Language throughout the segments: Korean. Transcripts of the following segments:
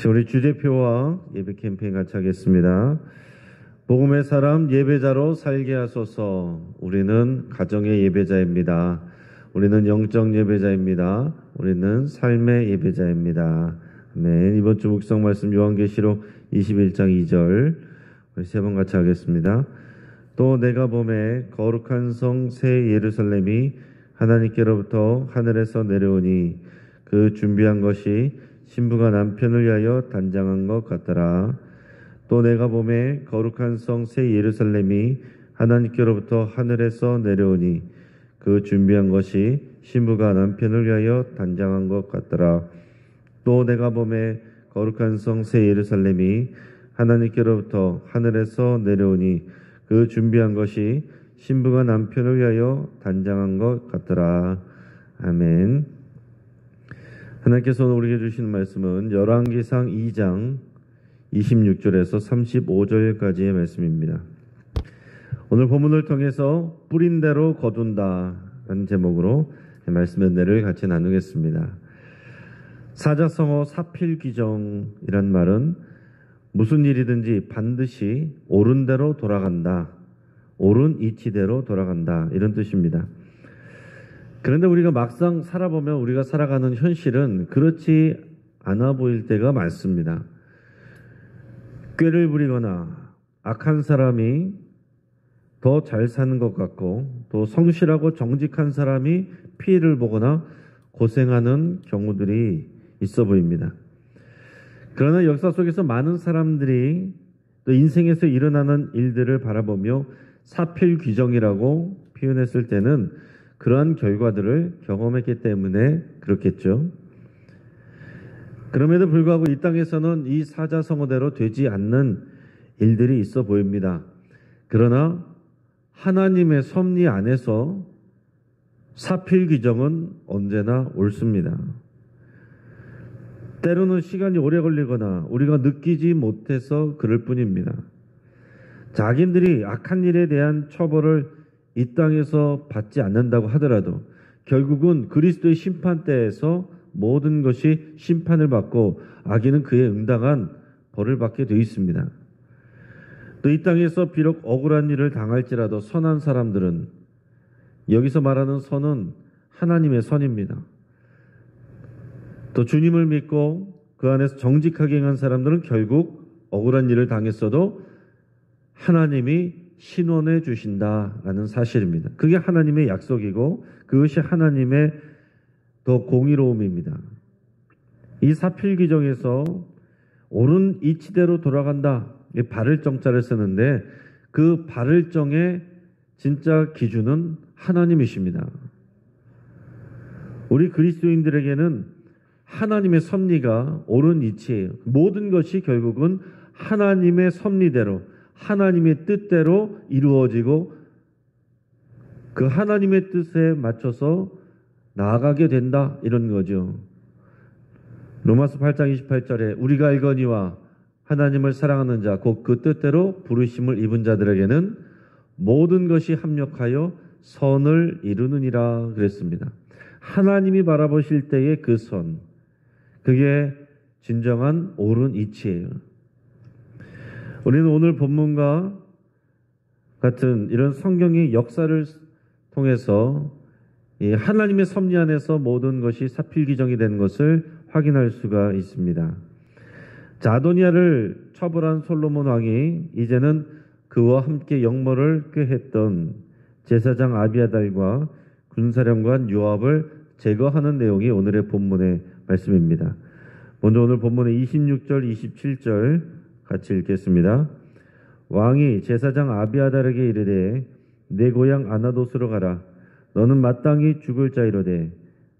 우리 주제표와 예배 캠페인 같이 하겠습니다. 복음의 사람 예배자로 살게 하소서. 우리는 가정의 예배자입니다. 우리는 영적 예배자입니다. 우리는 삶의 예배자입니다. 아멘. 이번 주 묵상 말씀 요한계시록 21장 2절 우리 세 번 같이 하겠습니다. 또 내가 보매 거룩한 성 새 예루살렘이 하나님께로부터 하늘에서 내려오니 그 준비한 것이 신부가 남편을 위하여 단장한 것 같더라. 또 내가 보매 거룩한 성 새 예루살렘이 하나님께로부터 하늘에서 내려오니 그 준비한 것이 신부가 남편을 위하여 단장한 것 같더라. 또 내가 보매 거룩한 성 새 예루살렘이 하나님께로부터 하늘에서 내려오니 그 준비한 것이 신부가 남편을 위하여 단장한 것 같더라. 아멘. 하나님께서 우리에게 주시는 말씀은 열왕기상 2장 26절에서 35절까지의 말씀입니다. 오늘 본문을 통해서 뿌린 대로 거둔다 라는 제목으로 말씀의 은혜를 같이 나누겠습니다. 사자성어 사필귀정이란 말은 무슨 일이든지 반드시 옳은 대로 돌아간다, 옳은 이치대로 돌아간다, 이런 뜻입니다. 그런데 우리가 막상 살아보면 우리가 살아가는 현실은 그렇지 않아 보일 때가 많습니다. 꾀를 부리거나 악한 사람이 더 잘 사는 것 같고, 또 성실하고 정직한 사람이 피해를 보거나 고생하는 경우들이 있어 보입니다. 그러나 역사 속에서 많은 사람들이 또 인생에서 일어나는 일들을 바라보며 사필귀정이라고 표현했을 때는 그러한 결과들을 경험했기 때문에 그렇겠죠. 그럼에도 불구하고 이 땅에서는 이 사자성어대로 되지 않는 일들이 있어 보입니다. 그러나 하나님의 섭리 안에서 사필귀정은 언제나 옳습니다. 때로는 시간이 오래 걸리거나 우리가 느끼지 못해서 그럴 뿐입니다. 자기들이 악한 일에 대한 처벌을 이 땅에서 받지 않는다고 하더라도 결국은 그리스도의 심판대에서 모든 것이 심판을 받고 악인은 그에 응당한 벌을 받게 되어 있습니다. 또 이 땅에서 비록 억울한 일을 당할지라도 선한 사람들은, 여기서 말하는 선은 하나님의 선입니다. 또 주님을 믿고 그 안에서 정직하게 행한 사람들은 결국 억울한 일을 당했어도 하나님이 신원해 주신다라는 사실입니다. 그게 하나님의 약속이고 그것이 하나님의 더 공의로움입니다. 이 사필귀정에서 옳은 이치대로 돌아간다, 바를 정자를 쓰는데 그 바를 정의 진짜 기준은 하나님이십니다. 우리 그리스도인들에게는 하나님의 섭리가 옳은 이치예요. 모든 것이 결국은 하나님의 섭리대로, 하나님의 뜻대로 이루어지고 그 하나님의 뜻에 맞춰서 나아가게 된다, 이런 거죠. 로마서 8장 28절에 우리가 알거니와 하나님을 사랑하는 자 곧 그 뜻대로 부르심을 입은 자들에게는 모든 것이 합력하여 선을 이루느니라 그랬습니다. 하나님이 바라보실 때의 그 선, 그게 진정한 옳은 이치예요. 우리는 오늘 본문과 같은 이런 성경의 역사를 통해서 하나님의 섭리 안에서 모든 것이 사필귀정이 된 것을 확인할 수가 있습니다. 자, 아도니아를 처벌한 솔로몬 왕이 이제는 그와 함께 역모를 꾀했던 제사장 아비아달과 군사령관 요압을 제거하는 내용이 오늘의 본문의 말씀입니다. 먼저 오늘 본문의 26절, 27절 같이 읽겠습니다. 왕이 제사장 아비아달에게 이르되 내 고향 아나돗으로 가라. 너는 마땅히 죽을 자이로되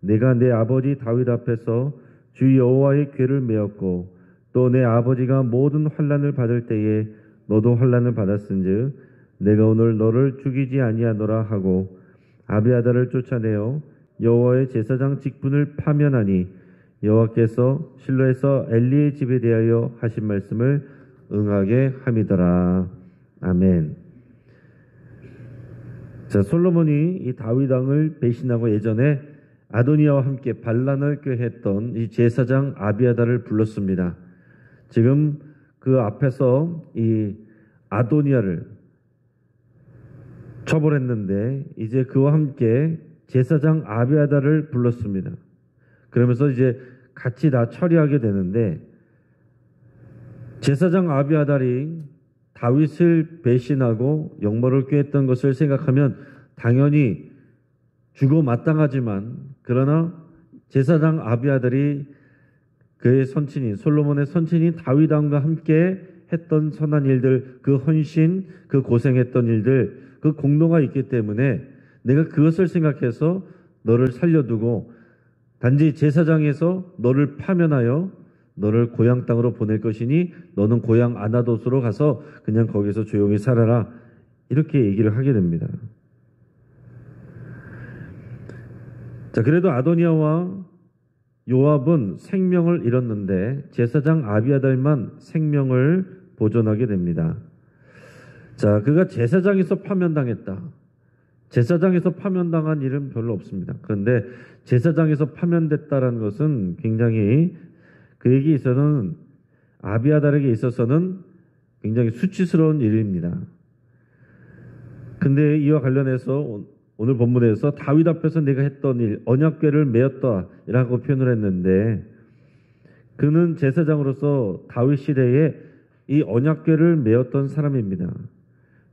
내가 내 아버지 다윗 앞에서 주 여호와의 궤를 메었고 또 내 아버지가 모든 환난을 받을 때에 너도 환난을 받았은즉 내가 오늘 너를 죽이지 아니하노라 하고 아비아달을 쫓아내어 여호와의 제사장 직분을 파면하니 여호와께서 실로에서 엘리의 집에 대하여 하신 말씀을 응하게 함이더라. 아멘. 자, 솔로몬이 이 다윗 왕을 배신하고 예전에 아도니아와 함께 반란을 꾀했던 이 제사장 아비아달을 불렀습니다. 지금 그 앞에서 이 아도니아를 처벌했는데 이제 그와 함께 제사장 아비아달을 불렀습니다. 그러면서 이제 같이 다 처리하게 되는데 제사장 아비아달이 다윗을 배신하고 역모를 꾀했던 것을 생각하면 당연히 죽어 마땅하지만 그러나 제사장 아비아달이 그의 선친인 솔로몬의 선친인 다윗 왕과 함께 했던 선한 일들, 그 헌신, 그 고생했던 일들, 그 공로가 있기 때문에 내가 그것을 생각해서 너를 살려두고 단지 제사장에서 너를 파면하여 너를 고향 땅으로 보낼 것이니 너는 고향 아나돗으로 가서 그냥 거기서 조용히 살아라. 이렇게 얘기를 하게 됩니다. 자, 그래도 아도니아와 요압은 생명을 잃었는데 제사장 아비아달만 생명을 보존하게 됩니다. 자, 그가 제사장에서 파면당했다. 제사장에서 파면당한 일은 별로 없습니다. 그런데 제사장에서 파면됐다는 것은 굉장히 그에게 있어서는 아비아달에게 있어서는 굉장히 수치스러운 일입니다. 근데 이와 관련해서 오늘 본문에서 다윗 앞에서 내가 했던 일, 언약궤를 메었다라고 표현을 했는데 그는 제사장으로서 다윗 시대에 이 언약궤를 메었던 사람입니다.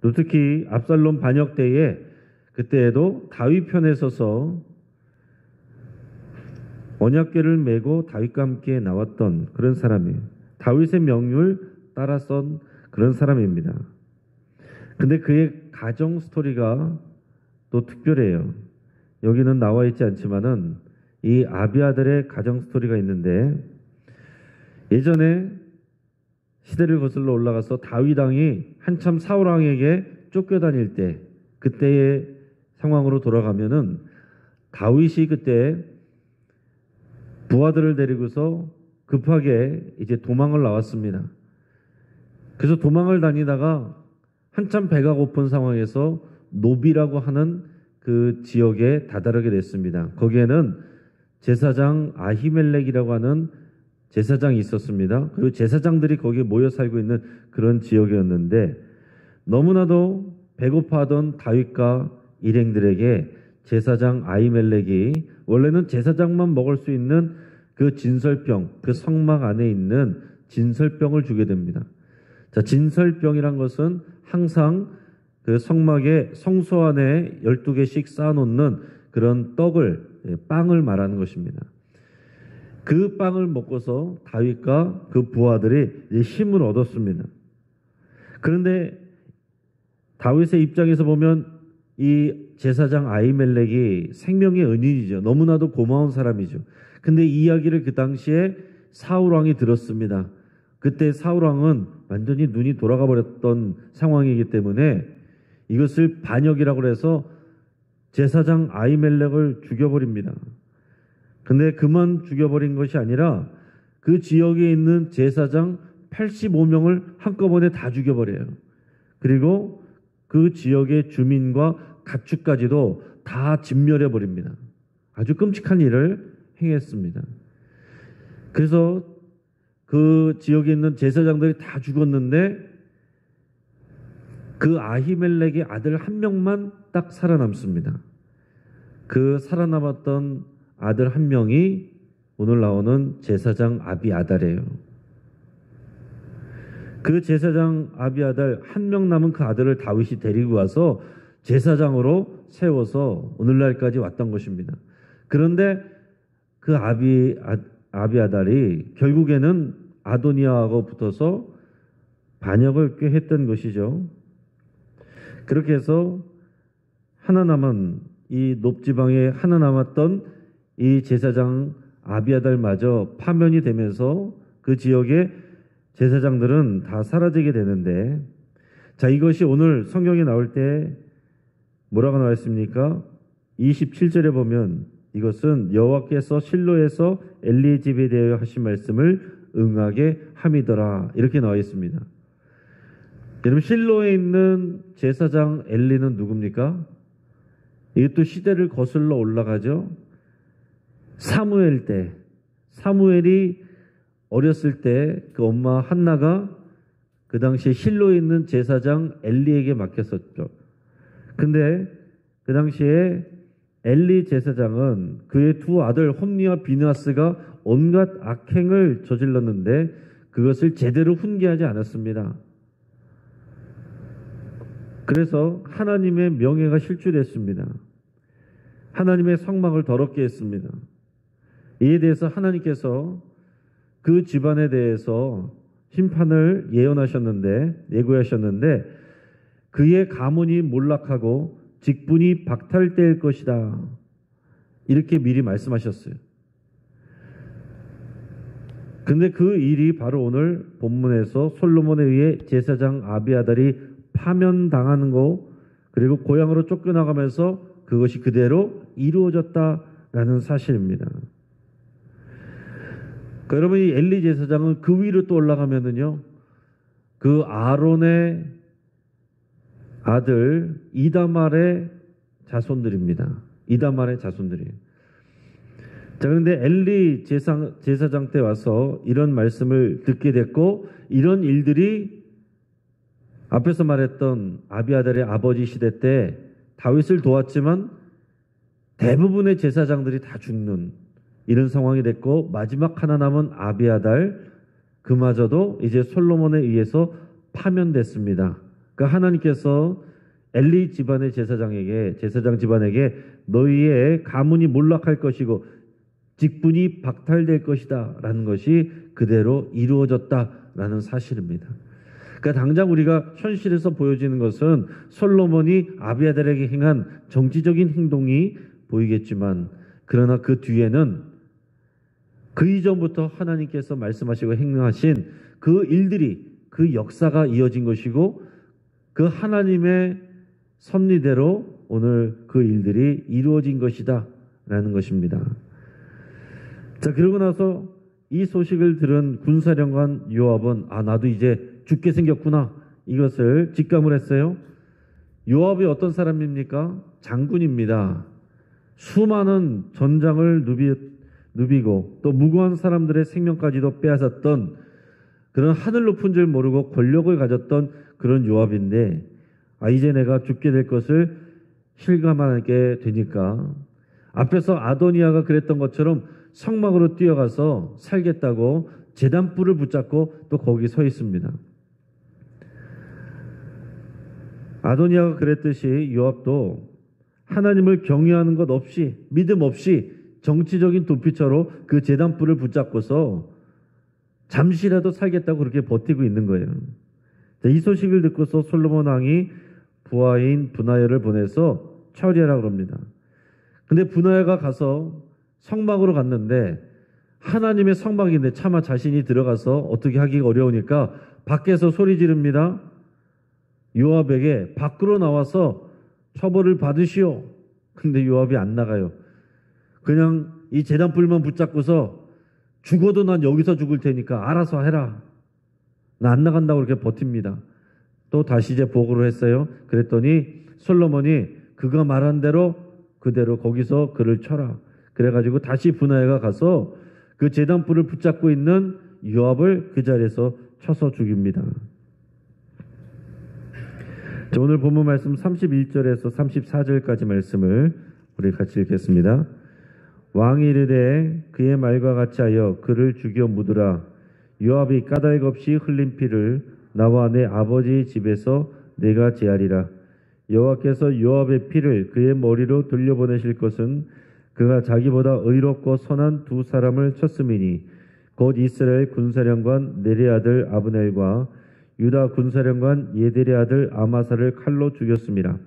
또 특히 압살롬 반역 때에 그때에도 다윗 편에 서서 언약궤를 메고 다윗과 함께 나왔던 그런 사람이에요. 다윗의 명령을 따랐던 그런 사람입니다. 근데 그의 가정 스토리가 또 특별해요. 여기는 나와 있지 않지만은 이 아비아달의 가정 스토리가 있는데 예전에 시대를 거슬러 올라가서 다윗 왕이 한참 사울 왕에게 쫓겨다닐 때 그때의 상황으로 돌아가면은 다윗이 그때 부하들을 데리고서 급하게 이제 도망을 나왔습니다. 그래서 도망을 다니다가 한참 배가 고픈 상황에서 노비라고 하는 그 지역에 다다르게 됐습니다. 거기에는 제사장 아히멜렉이라고 하는 제사장이 있었습니다. 그리고 제사장들이 거기에 모여 살고 있는 그런 지역이었는데 너무나도 배고파하던 다윗과 일행들에게 제사장 아히멜렉이 원래는 제사장만 먹을 수 있는 그 진설병, 그 성막 안에 있는 진설병을 주게 됩니다. 자, 진설병이란 것은 항상 그 성막에 성소 안에 12개씩 쌓아놓는 그런 빵을 말하는 것입니다. 그 빵을 먹고서 다윗과 그 부하들이 이제 힘을 얻었습니다. 그런데 다윗의 입장에서 보면 이 제사장 아히멜렉이 생명의 은인이죠. 너무나도 고마운 사람이죠. 근데 이 이야기를 그 당시에 사울 왕이 들었습니다. 그때 사울 왕은 완전히 눈이 돌아가 버렸던 상황이기 때문에 이것을 반역이라고 해서 제사장 아히멜렉을 죽여버립니다. 근데 그만 죽여버린 것이 아니라 그 지역에 있는 제사장 85명을 한꺼번에 다 죽여버려요. 그리고 그 지역의 주민과 가축까지도 다 진멸해버립니다. 아주 끔찍한 일을 행했습니다. 그래서 그 지역에 있는 제사장들이 다 죽었는데 그 아히멜렉의 아들 한 명만 딱 살아남습니다. 그 살아남았던 아들 한 명이 오늘 나오는 제사장 아비아달이에요. 그 제사장 아비아달 한 명 남은 그 아들을 다윗이 데리고 와서 제사장으로 세워서 오늘날까지 왔던 것입니다. 그런데 그 아비아달이 결국에는 아도니아하고 붙어서 반역을 꾀했던 것이죠. 그렇게 해서 하나 남은 이 높지방에 하나 남았던 이 제사장 아비아달마저 파면이 되면서 그 지역의 제사장들은 다 사라지게 되는데 자, 이것이 오늘 성경에 나올 때 뭐라고 나와 있습니까? 27절에 보면 이것은 여호와께서 실로에서 엘리의 집에 대하여 하신 말씀을 응하게 함이더라 이렇게 나와 있습니다. 여러분 실로에 있는 제사장 엘리는 누굽니까? 이것도 시대를 거슬러 올라가죠. 사무엘 때 사무엘이 어렸을 때 그 엄마 한나가 그 당시에 실로에 있는 제사장 엘리에게 맡겼었죠. 근데 그 당시에 엘리 제사장은 그의 두 아들 홈니와 비느하스가 온갖 악행을 저질렀는데 그것을 제대로 훈계하지 않았습니다. 그래서 하나님의 명예가 실추됐습니다. 하나님의 성막을 더럽게 했습니다. 이에 대해서 하나님께서 그 집안에 대해서 심판을 예고하셨는데 그의 가문이 몰락하고 직분이 박탈될 것이다. 이렇게 미리 말씀하셨어요. 근데 그 일이 바로 오늘 본문에서 솔로몬에 의해 제사장 아비아달이 파면당하는 거, 그리고 고향으로 쫓겨나가면서 그것이 그대로 이루어졌다라는 사실입니다. 여러분, 이 엘리 제사장은 그 위로 또 올라가면은요, 그 아론의 아들 이다말의 자손들입니다. 이다말의 자손들이에요. 자, 그런데 엘리 제사장 때 와서 이런 말씀을 듣게 됐고, 이런 일들이 앞에서 말했던 아비아달의 아버지 시대 때 다윗을 도왔지만 대부분의 제사장들이 다 죽는 이런 상황이 됐고, 마지막 하나 남은 아비아달, 그마저도 이제 솔로몬에 의해서 파면됐습니다. 그러니까 하나님께서 엘리 집안의 제사장 집안에게 너희의 가문이 몰락할 것이고 직분이 박탈될 것이다 라는 것이 그대로 이루어졌다라는 사실입니다. 그러니까 당장 우리가 현실에서 보여지는 것은 솔로몬이 아비아달에게 행한 정치적인 행동이 보이겠지만, 그러나 그 뒤에는 그 이전부터 하나님께서 말씀하시고 행하신 그 일들이, 그 역사가 이어진 것이고, 그 하나님의 섭리대로 오늘 그 일들이 이루어진 것이다 라는 것입니다. 자, 그러고 나서 이 소식을 들은 군사령관 요압은 나도 이제 죽게 생겼구나, 이것을 직감을 했어요. 요압이 어떤 사람입니까? 장군입니다. 수많은 전장을 누비고 또 무고한 사람들의 생명까지도 빼앗았던 그런 하늘 높은 줄 모르고 권력을 가졌던 그런 요압인데, 이제 내가 죽게 될 것을 실감하게 되니까 앞에서 아도니아가 그랬던 것처럼 성막으로 뛰어가서 살겠다고 제단불을 붙잡고 또 거기 서 있습니다. 아도니아가 그랬듯이 요압도 하나님을 경외하는 것 없이, 믿음 없이 정치적인 도피처로 그 제단불을 붙잡고서 잠시라도 살겠다고 그렇게 버티고 있는 거예요. 이 소식을 듣고서 솔로몬 왕이 부하인 브나야를 보내서 처리하라고 합니다. 근데 브나야가 가서 성막으로 갔는데, 하나님의 성막인데 차마 자신이 들어가서 어떻게 하기가 어려우니까 밖에서 소리 지릅니다. 요압에게 밖으로 나와서 처벌을 받으시오. 근데 요압이 안 나가요. 그냥 이 제단불만 붙잡고서 죽어도 난 여기서 죽을 테니까 알아서 해라, 나 안 나간다고 그렇게 버팁니다. 또 다시 이제 보고를 했어요. 그랬더니 솔로몬이 그가 말한 대로 그대로 거기서 그를 쳐라. 그래가지고 다시 브나야가 가서 그 제단불을 붙잡고 있는 요압을 그 자리에서 쳐서 죽입니다. 자, 오늘 본문 말씀 31절에서 34절까지 말씀을 우리 같이 읽겠습니다. 왕이 이르되 그의 말과 같이 하여 그를 죽여 묻으라. 요압이 까닭 없이 흘린 피를 나와 내 아버지 집에서 내가 제하리라. 여호와께서 요압의 피를 그의 머리로 돌려보내실 것은 그가 자기보다 의롭고 선한 두 사람을 쳤음이니 곧 이스라엘 군사령관 넬의 아들 아브넬과 유다 군사령관 예델의 아들 아마사를 칼로 죽였습니다.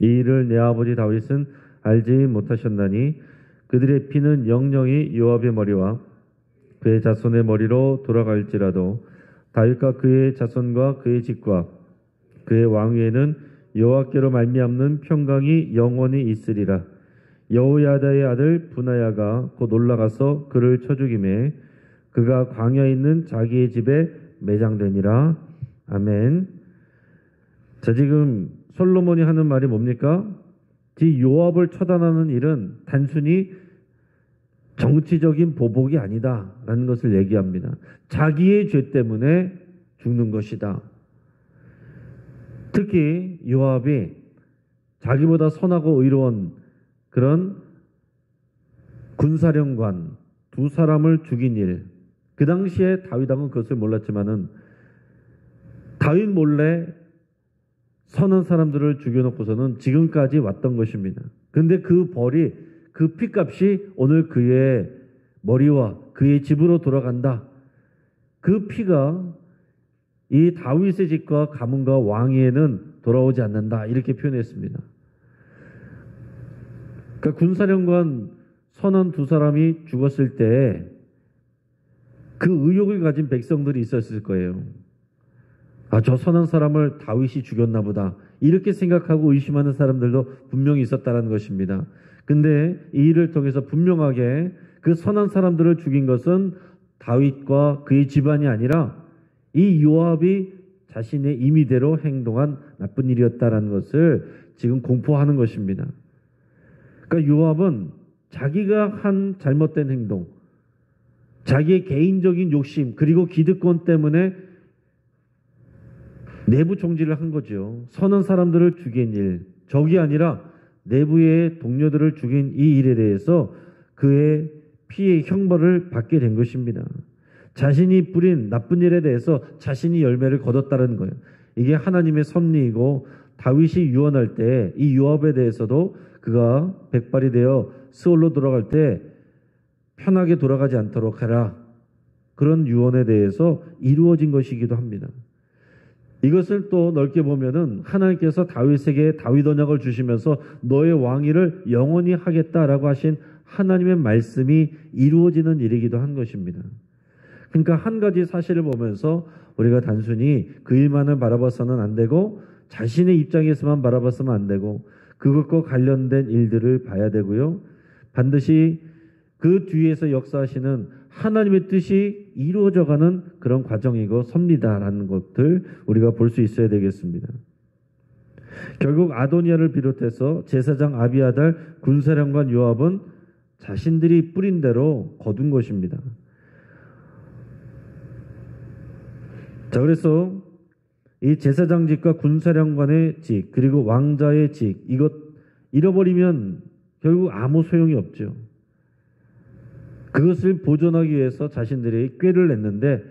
이 일을 내 아버지 다윗은 알지 못하셨나니 그들의 피는 영영이 요압의 머리와 그의 자손의 머리로 돌아갈지라도 다윗과 그의 자손과 그의 집과 그의 왕위에는 여호와께로 말미암는 평강이 영원히 있으리라. 여호야다의 아들 브나야가 곧 올라가서 그를 쳐 죽이매 그가 광야에 있는 자기의 집에 매장되니라. 아멘. 자, 지금 솔로몬이 하는 말이 뭡니까? 이 요압을 처단하는 일은 단순히 정치적인 보복이 아니다라는 것을 얘기합니다. 자기의 죄 때문에 죽는 것이다. 특히 요압이 자기보다 선하고 의로운 그런 군사령관 두 사람을 죽인 일, 그 당시에 다윗 왕은 그것을 몰랐지만은 다윗 몰래 선한 사람들을 죽여놓고서는 지금까지 왔던 것입니다. 그런데 그 벌이, 그 피값이 오늘 그의 머리와 그의 집으로 돌아간다. 그 피가 이 다윗의 집과 가문과 왕위에는 돌아오지 않는다. 이렇게 표현했습니다. 그러니까 군사령관 선한 두 사람이 죽었을 때 그 의욕을 가진 백성들이 있었을 거예요. 아, 저 선한 사람을 다윗이 죽였나 보다. 이렇게 생각하고 의심하는 사람들도 분명히 있었다는 것입니다. 근데 이 일을 통해서 분명하게 그 선한 사람들을 죽인 것은 다윗과 그의 집안이 아니라 이 요압이 자신의 임의대로 행동한 나쁜 일이었다는 것을 지금 공포하는 것입니다. 그러니까 요압은 자기가 한 잘못된 행동, 자기의 개인적인 욕심 그리고 기득권 때문에 내부 총질을 한 거죠. 선한 사람들을 죽인 일, 적이 아니라 내부의 동료들을 죽인 이 일에 대해서 그의 피의 형벌을 받게 된 것입니다. 자신이 뿌린 나쁜 일에 대해서 자신이 열매를 거뒀다는 거예요. 이게 하나님의 섭리이고 다윗이 유언할 때 이 요압에 대해서도 그가 백발이 되어 스올로 돌아갈 때 편하게 돌아가지 않도록 하라. 그런 유언에 대해서 이루어진 것이기도 합니다. 이것을 또 넓게 보면은 하나님께서 다윗에게 다윗 언약을 주시면서 너의 왕위를 영원히 하겠다라고 하신 하나님의 말씀이 이루어지는 일이기도 한 것입니다. 그러니까 한 가지 사실을 보면서 우리가 단순히 그 일만을 바라봐서는 안 되고 자신의 입장에서만 바라봐서는 안 되고 그것과 관련된 일들을 봐야 되고요. 반드시 그 뒤에서 역사하시는 하나님의 뜻이 이루어져가는 그런 과정이고 섭리다라는 것들 우리가 볼 수 있어야 되겠습니다. 결국 아도니아를 비롯해서 제사장 아비아달, 군사령관 요압은 자신들이 뿌린 대로 거둔 것입니다. 자, 그래서 이 제사장직과 군사령관의 직 그리고 왕자의 직 이것 잃어버리면 결국 아무 소용이 없죠. 그것을 보존하기 위해서 자신들이 꾀를 냈는데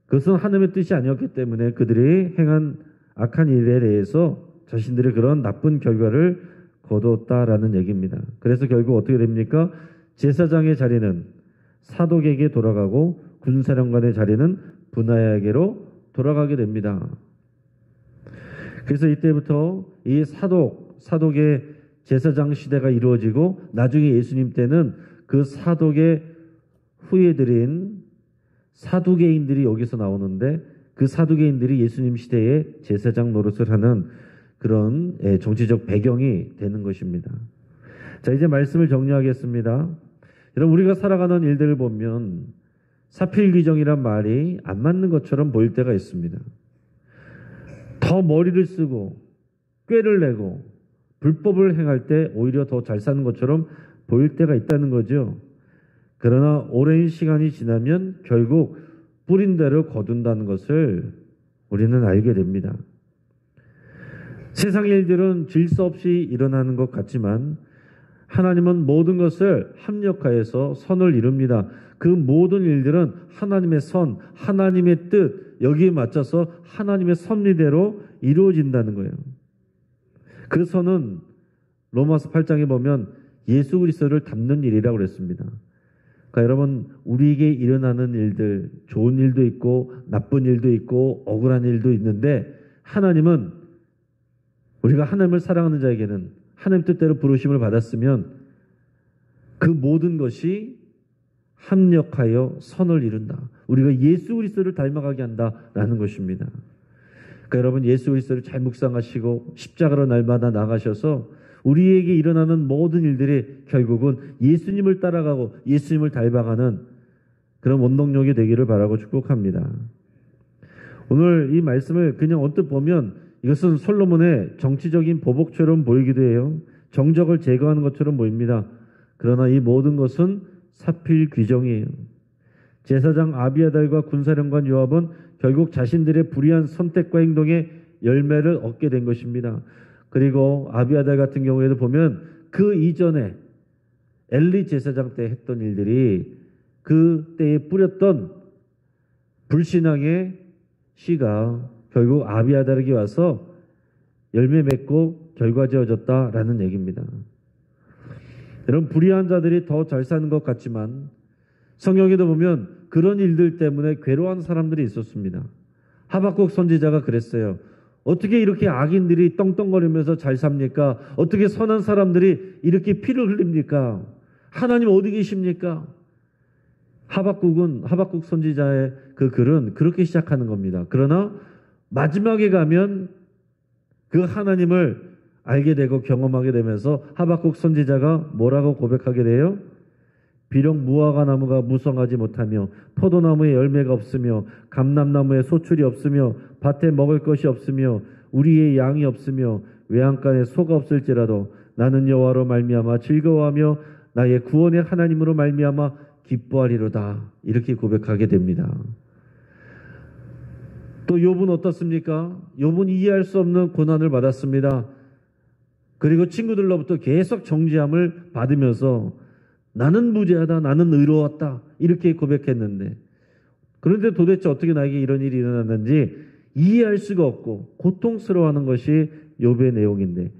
그것은 하나님의 뜻이 아니었기 때문에 그들이 행한 악한 일에 대해서 자신들의 그런 나쁜 결과를 거두었다라는 얘기입니다. 그래서 결국 어떻게 됩니까? 제사장의 자리는 사독에게 돌아가고 군사령관의 자리는 분하야에게로 돌아가게 됩니다. 그래서 이때부터 이 사독의 제사장 시대가 이루어지고 나중에 예수님 때는 그 사독의 후예들인 사두개인들이 여기서 나오는데 그 사두개인들이 예수님 시대에 제사장 노릇을 하는 그런 정치적 배경이 되는 것입니다. 자, 이제 말씀을 정리하겠습니다. 여러분, 우리가 살아가는 일들을 보면 사필귀정이란 말이 안 맞는 것처럼 보일 때가 있습니다. 더 머리를 쓰고 꾀를 내고 불법을 행할 때 오히려 더 잘 사는 것처럼 보일 때가 있다는 거죠. 그러나 오랜 시간이 지나면 결국 뿌린 대로 거둔다는 것을 우리는 알게 됩니다. 세상 일들은 질서 없이 일어나는 것 같지만 하나님은 모든 것을 합력하여서 선을 이룹니다. 그 모든 일들은 하나님의 선, 하나님의 뜻, 여기에 맞춰서 하나님의 섭리대로 이루어진다는 거예요. 그 선은 로마서 8장에 보면 예수 그리스도를 닮는 일이라고 그랬습니다. 그러니까 여러분, 우리에게 일어나는 일들, 좋은 일도 있고 나쁜 일도 있고 억울한 일도 있는데 하나님은 우리가 하나님을 사랑하는 자에게는 하나님 뜻대로 부르심을 받았으면 그 모든 것이 합력하여 선을 이룬다. 우리가 예수 그리스도를 닮아가게 한다라는 것입니다. 그러니까 여러분, 예수 그리스도를 잘 묵상하시고 십자가로 날마다 나가셔서 우리에게 일어나는 모든 일들이 결국은 예수님을 따라가고 예수님을 닮아가는 그런 원동력이 되기를 바라고 축복합니다. 오늘 이 말씀을 그냥 언뜻 보면 이것은 솔로몬의 정치적인 보복처럼 보이기도 해요. 정적을 제거하는 것처럼 보입니다. 그러나 이 모든 것은 사필 귀정이에요. 제사장 아비아달과 군사령관 요압은 결국 자신들의 불의한 선택과 행동에 열매를 얻게 된 것입니다. 그리고 아비아달 같은 경우에도 보면 그 이전에 엘리 제사장 때 했던 일들이 그 때에 뿌렸던 불신앙의 씨가 결국 아비아달에게 와서 열매 맺고 결과지어졌다라는 얘기입니다. 여러분, 불의한 자들이 더 잘 사는 것 같지만 성경에도 보면 그런 일들 때문에 괴로워한 사람들이 있었습니다. 하박국 선지자가 그랬어요. 어떻게 이렇게 악인들이 떵떵거리면서 잘 삽니까? 어떻게 선한 사람들이 이렇게 피를 흘립니까? 하나님 어디 계십니까? 하박국 선지자의 그 글은 그렇게 시작하는 겁니다. 그러나 마지막에 가면 그 하나님을 알게 되고 경험하게 되면서 하박국 선지자가 뭐라고 고백하게 돼요? 비록 무화과 나무가 무성하지 못하며 포도나무에 열매가 없으며 감람나무에 소출이 없으며 밭에 먹을 것이 없으며 우리의 양이 없으며 외양간에 소가 없을지라도 나는 여호와로 말미암아 즐거워하며 나의 구원의 하나님으로 말미암아 기뻐하리로다. 이렇게 고백하게 됩니다. 또 욥은 어떻습니까? 욥은 이해할 수 없는 고난을 받았습니다. 그리고 친구들로부터 계속 정죄함을 받으면서 나는 무죄하다, 나는 의로웠다 이렇게 고백했는데, 그런데 도대체 어떻게 나에게 이런 일이 일어났는지 이해할 수가 없고 고통스러워하는 것이 욥의 내용인데,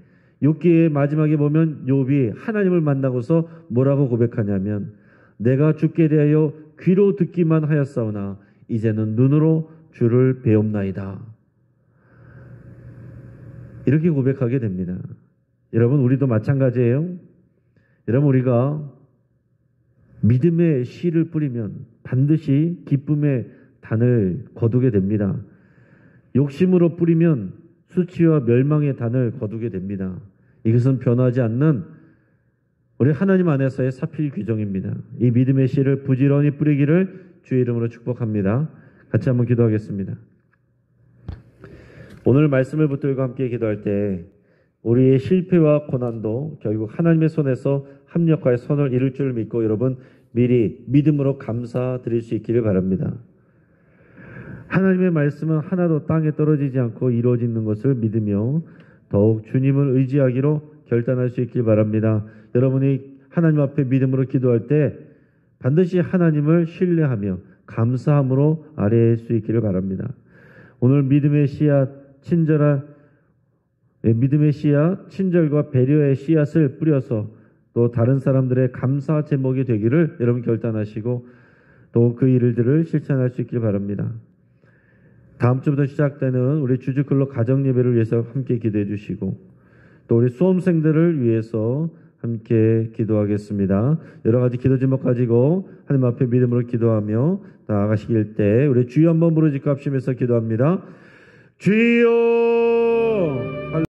욥기의 마지막에 보면 욥이 하나님을 만나고서 뭐라고 고백하냐면 내가 주께 대하여 귀로 듣기만 하였사오나 이제는 눈으로 주를 배옵나이다. 이렇게 고백하게 됩니다. 여러분, 우리도 마찬가지예요. 여러분, 우리가 믿음의 씨를 뿌리면 반드시 기쁨의 단을 거두게 됩니다. 욕심으로 뿌리면 수치와 멸망의 단을 거두게 됩니다. 이것은 변하지 않는 우리 하나님 안에서의 사필 규정입니다. 이 믿음의 씨를 부지런히 뿌리기를 주의 이름으로 축복합니다. 같이 한번 기도하겠습니다. 오늘 말씀을 붙들고 함께 기도할 때 우리의 실패와 고난도 결국 하나님의 손에서 합력하여 선을 이룰 줄 믿고 여러분 미리 믿음으로 감사드릴 수 있기를 바랍니다. 하나님의 말씀은 하나도 땅에 떨어지지 않고 이루어지는 것을 믿으며 더욱 주님을 의지하기로 결단할 수 있길 바랍니다. 여러분이 하나님 앞에 믿음으로 기도할 때 반드시 하나님을 신뢰하며 감사함으로 아뢰일 수 있기를 바랍니다. 오늘 믿음의 씨앗, 친절과 배려의 씨앗을 뿌려서 또 다른 사람들의 감사 제목이 되기를 여러분 결단하시고 또 그 일들을 실천할 수 있길 바랍니다. 다음 주부터 시작되는 우리 주주클럽 가정예배를 위해서 함께 기도해 주시고 또 우리 수험생들을 위해서 함께 기도하겠습니다. 여러 가지 기도 제목 가지고 하나님 앞에 믿음으로 기도하며 나아가시길 때 우리 주여 한번 부르짖고 합심해서 기도합니다. 주여!